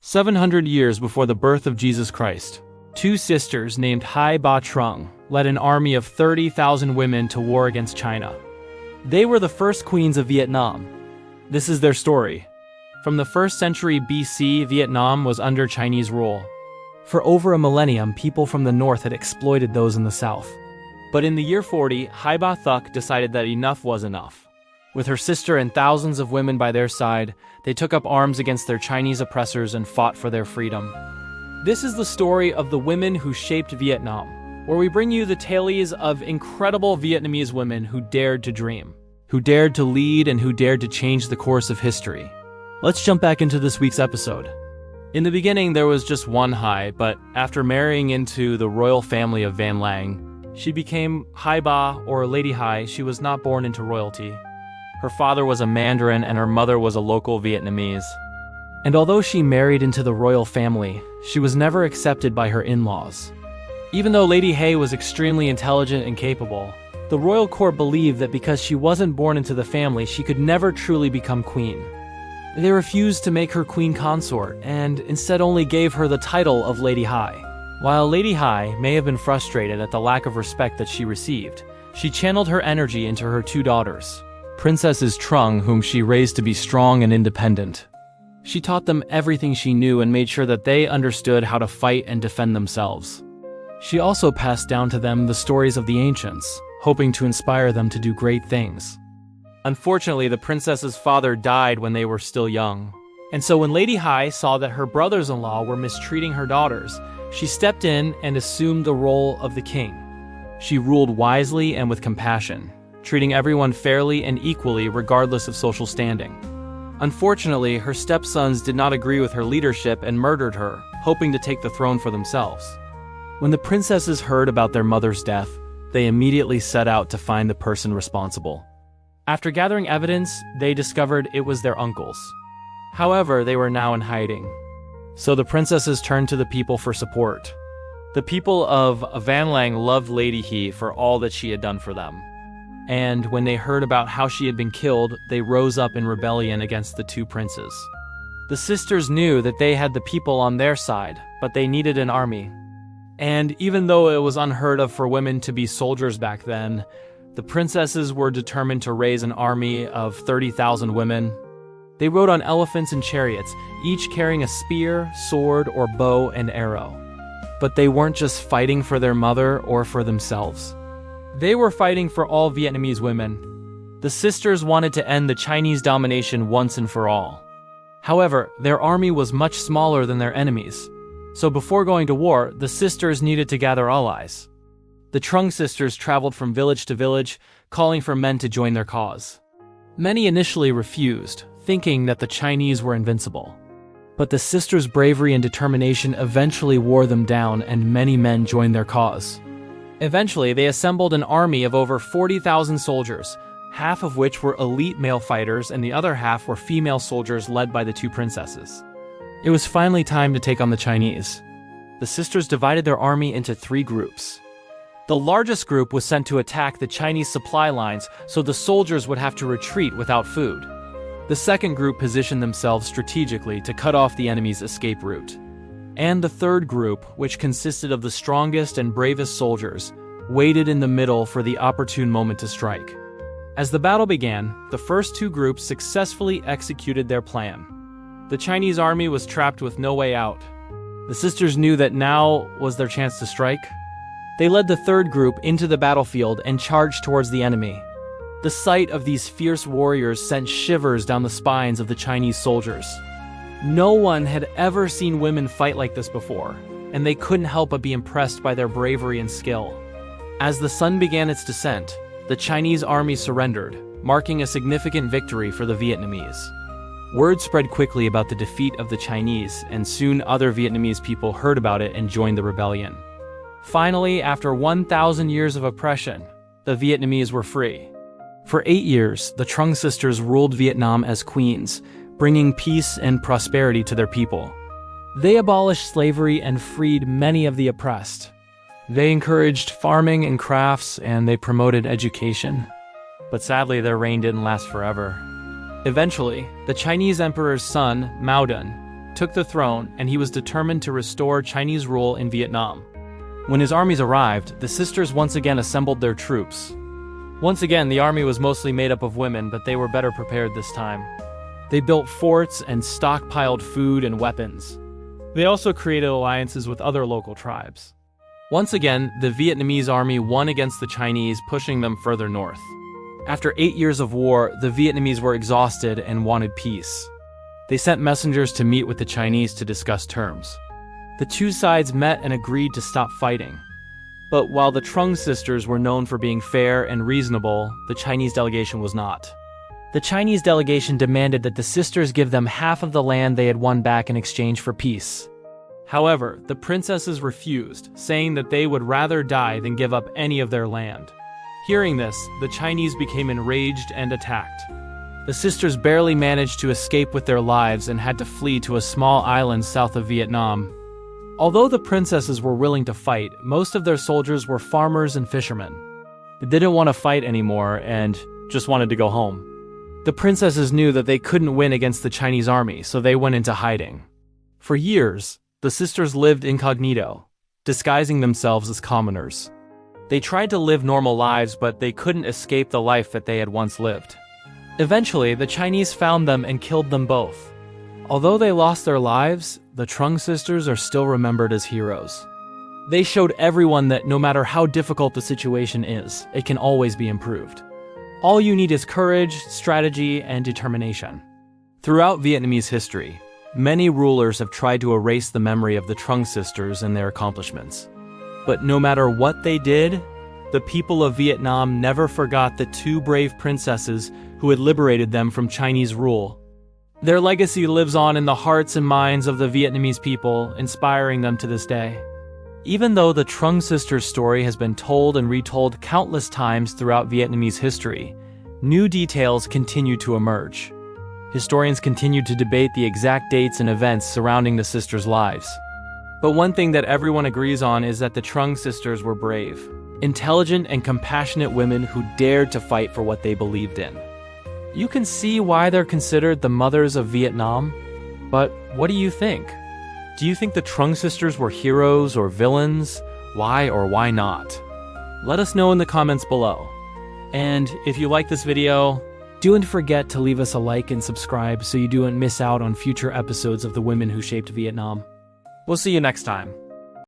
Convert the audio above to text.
700 years before the birth of Jesus Christ, two sisters named Hai Bà Trưng led an army of 30,000 women to war against China. They were the first queens of Vietnam. This is their story. From the 1st century BC, Vietnam was under Chinese rule. For over a millennium, people from the north had exploited those in the south. But in the year 40, Hai Bà Trưng decided that enough was enough. With her sister and thousands of women by their side, they took up arms against their Chinese oppressors and fought for their freedom. This is the story of the women who shaped Vietnam, where we bring you the tales of incredible Vietnamese women who dared to dream, who dared to lead, and who dared to change the course of history. Let's jump back into this week's episode. In the beginning, there was just one Hai, but after marrying into the royal family of Van Lang, she became Hai Bà, or Lady Hai. She was not born into royalty. Her father was a Mandarin and her mother was a local Vietnamese. And although she married into the royal family, she was never accepted by her in-laws. Even though Lady Hai was extremely intelligent and capable, the royal court believed that because she wasn't born into the family, she could never truly become queen. They refused to make her queen consort and instead only gave her the title of Lady Hai. While Lady Hai may have been frustrated at the lack of respect that she received, she channeled her energy into her two daughters, Princesses Trưng, whom she raised to be strong and independent. She taught them everything she knew and made sure that they understood how to fight and defend themselves. She also passed down to them the stories of the ancients, hoping to inspire them to do great things. Unfortunately, the princess's father died when they were still young. And so when Lady Hai saw that her brothers-in-law were mistreating her daughters, she stepped in and assumed the role of the king. She ruled wisely and with compassion, treating everyone fairly and equally regardless of social standing. Unfortunately, her stepsons did not agree with her leadership and murdered her, hoping to take the throne for themselves. When the princesses heard about their mother's death, they immediately set out to find the person responsible. After gathering evidence, they discovered it was their uncles. However, they were now in hiding. So the princesses turned to the people for support. The people of Van Lang loved Lady Hai for all that she had done for them. And when they heard about how she had been killed, they rose up in rebellion against the two princes. The sisters knew that they had the people on their side, but they needed an army. And even though it was unheard of for women to be soldiers back then, the princesses were determined to raise an army of 30,000 women. They rode on elephants and chariots, each carrying a spear, sword, or bow and arrow. But they weren't just fighting for their mother or for themselves. They were fighting for all Vietnamese women. The sisters wanted to end the Chinese domination once and for all. However, their army was much smaller than their enemies. So before going to war, the sisters needed to gather allies. The Trưng sisters traveled from village to village, calling for men to join their cause. Many initially refused, thinking that the Chinese were invincible. But the sisters' bravery and determination eventually wore them down, and many men joined their cause. Eventually, they assembled an army of over 40,000 soldiers, half of which were elite male fighters and the other half were female soldiers led by the two princesses. It was finally time to take on the Chinese. The sisters divided their army into 3 groups. The largest group was sent to attack the Chinese supply lines so the soldiers would have to retreat without food. The second group positioned themselves strategically to cut off the enemy's escape route. And the third group, which consisted of the strongest and bravest soldiers, waited in the middle for the opportune moment to strike. As the battle began, the first 2 groups successfully executed their plan. The Chinese army was trapped with no way out. The sisters knew that now was their chance to strike. They led the third group into the battlefield and charged towards the enemy. The sight of these fierce warriors sent shivers down the spines of the Chinese soldiers. No one had ever seen women fight like this before, and they couldn't help but be impressed by their bravery and skill. As the sun began its descent, the Chinese army surrendered, marking a significant victory for the Vietnamese. Word spread quickly about the defeat of the Chinese, and soon other Vietnamese people heard about it and joined the rebellion. Finally, after 1,000 years of oppression, the Vietnamese were free. For 8 years, the Trưng sisters ruled Vietnam as queens, bringing peace and prosperity to their people. They abolished slavery and freed many of the oppressed. They encouraged farming and crafts, and they promoted education. But sadly, their reign didn't last forever. Eventually, the Chinese emperor's son, Mao Dun, took the throne, and he was determined to restore Chinese rule in Vietnam. When his armies arrived, the sisters once again assembled their troops. Once again, the army was mostly made up of women, but they were better prepared this time. They built forts and stockpiled food and weapons. They also created alliances with other local tribes. Once again, the Vietnamese army won against the Chinese, pushing them further north. After 8 years of war, the Vietnamese were exhausted and wanted peace. They sent messengers to meet with the Chinese to discuss terms. The two sides met and agreed to stop fighting. But while the Trung sisters were known for being fair and reasonable, the Chinese delegation was not. The Chinese delegation demanded that the sisters give them half of the land they had won back in exchange for peace. However, the princesses refused, saying that they would rather die than give up any of their land. Hearing this, the Chinese became enraged and attacked. The sisters barely managed to escape with their lives and had to flee to a small island south of Vietnam. Although the princesses were willing to fight, most of their soldiers were farmers and fishermen. They didn't want to fight anymore and just wanted to go home. The princesses knew that they couldn't win against the Chinese army, so they went into hiding. For years, the sisters lived incognito, disguising themselves as commoners. They tried to live normal lives, but they couldn't escape the life that they had once lived. Eventually, the Chinese found them and killed them both. Although they lost their lives, the Trung sisters are still remembered as heroes. They showed everyone that no matter how difficult the situation is, it can always be improved. All you need is courage, strategy, and determination. Throughout Vietnamese history, many rulers have tried to erase the memory of the Trung sisters and their accomplishments. But no matter what they did, the people of Vietnam never forgot the two brave princesses who had liberated them from Chinese rule. Their legacy lives on in the hearts and minds of the Vietnamese people, inspiring them to this day. Even though the Trung sisters' story has been told and retold countless times throughout Vietnamese history, new details continue to emerge. Historians continue to debate the exact dates and events surrounding the sisters' lives. But one thing that everyone agrees on is that the Trung sisters were brave, intelligent, and compassionate women who dared to fight for what they believed in. You can see why they're considered the mothers of Vietnam, but what do you think? Do you think the Trung sisters were heroes or villains? Why or why not? Let us know in the comments below. And if you like this video, don't forget to leave us a like and subscribe so you don't miss out on future episodes of The Women Who Shaped Vietnam. We'll see you next time.